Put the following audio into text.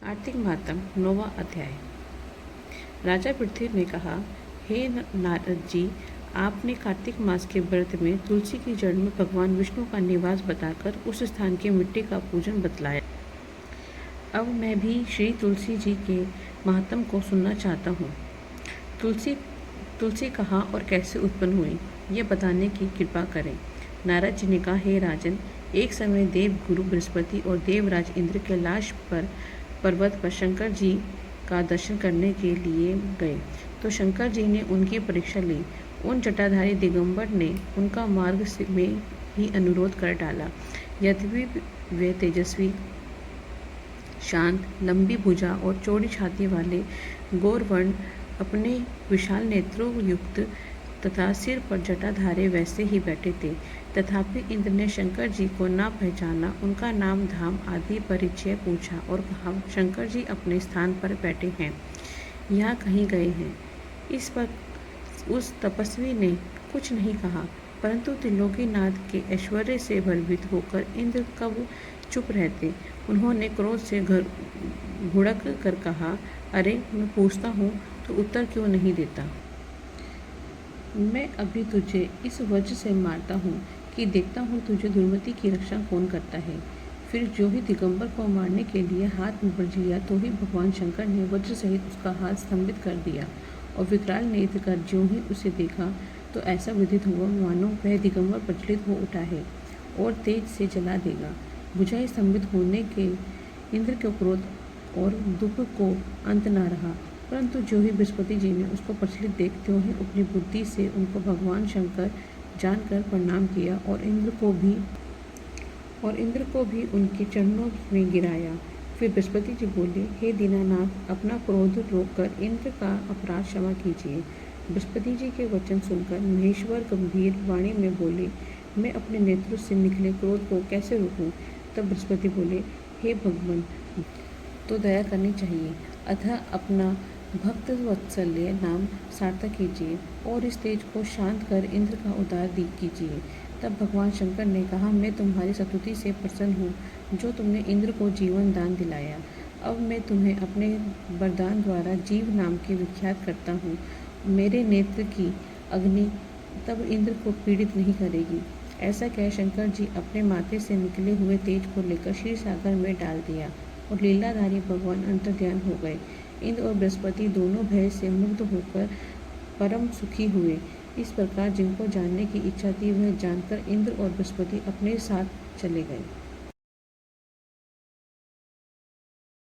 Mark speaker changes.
Speaker 1: कार्तिक मातम 9वां अध्याय। राजा पृथ्वी ने कहा, हे नारद जी, आपने कार्तिक मास के व्रत में तुलसी की जड़ में भगवान विष्णु का निवास बताकर उस स्थान की मिट्टी का पूजन बतलाया। अब मैं भी श्री तुलसी जी के महात्म को सुनना चाहता हूँ। तुलसी कहाँ और कैसे उत्पन्न हुई, ये बताने की कृपा करें। नारद जी ने कहा, हे राजन, एक समय देव गुरु बृहस्पति और देवराज इंद्र कैलाश पर पर्वत पर शंकर जी का दर्शन करने के लिए गए तो शंकर जी ने उनकी परीक्षा ली। उन जटाधारी दिगंबर ने उनका मार्ग में ही अनुरोध कर डाला। यद्यपि वे तेजस्वी, शांत, लंबी भुजा और चौड़ी छाती वाले गौरवर्ण अपने विशाल नेत्रों युक्त तथा सिर पर जटाधारे वैसे ही बैठे थे, तथापि इंद्र ने शंकर जी को ना पहचाना, उनका नाम धाम आदि परिचय पूछा और कहा, शंकर जी अपने स्थान पर बैठे हैं, यहाँ कहीं गए हैं। इस पर उस तपस्वी ने कुछ नहीं कहा, परंतु त्रिलोकीनाथ के ऐश्वर्य से भयभीत होकर इंद्र कब चुप रहते। उन्होंने क्रोध से भुड़क कर कहा, अरे मैं पूछता हूँ तो उत्तर क्यों नहीं देता? मैं अभी तुझे इस वज्र से मारता हूँ कि देखता हूँ तुझे दुर्मति की रक्षा कौन करता है। फिर जो ही दिगंबर को मारने के लिए हाथ में वर्ज लिया तो ही भगवान शंकर ने वज्र सहित उसका हाथ स्तंभित कर दिया और विकराल नेत्र कर ज्यों ही उसे देखा तो ऐसा विदित हुआ मानो वह दिगंबर प्रज्वलित हो उठा है और तेज से जला देगा। भुजाएं स्तंभित होने के इंद्र के क्रोध और दुख को अंत न रहा, परंतु जो ही बृहस्पति जी ने उसको प्रचलित देखते हुए अपनी बुद्धि से उनको भगवान शंकर जानकर प्रणाम किया और इंद्र को भी उनके चरणों में गिराया। फिर बृहस्पति जी बोले, हे दीनानाथ, अपना क्रोध रोककर इंद्र का अपराध क्षमा कीजिए। बृहस्पति जी के वचन सुनकर महेश्वर गंभीर वाणी में बोले, मैं अपने नेत्रों से निकले क्रोध को कैसे रोकूं? तब बृहस्पति बोले, हे भगवान, तो दया करनी चाहिए, अतः अपना भक्त वत्सल्य नाम सार्थक कीजिए और इस तेज को शांत कर इंद्र का उद्धार कीजिए। तब भगवान शंकर ने कहा, मैं तुम्हारी स्तुति से प्रसन्न हूँ जो तुमने इंद्र को जीवन दान दिलाया। अब मैं तुम्हें अपने वरदान द्वारा जीव नाम के विख्यात करता हूँ। मेरे नेत्र की अग्नि तब इंद्र को पीड़ित नहीं करेगी। ऐसा कह शंकर जी अपने माथे से निकले हुए तेज को लेकर क्षीर सागर में डाल दिया और लीलाधारी भगवान अंतर्ध्यान हो गए। इंद्र और बृहस्पति दोनों भय से मुग्ध होकर परम सुखी हुए। इस प्रकार जिनको जानने की इच्छा थी वह जानकर इंद्र और बृहस्पति अपने साथ चले गए।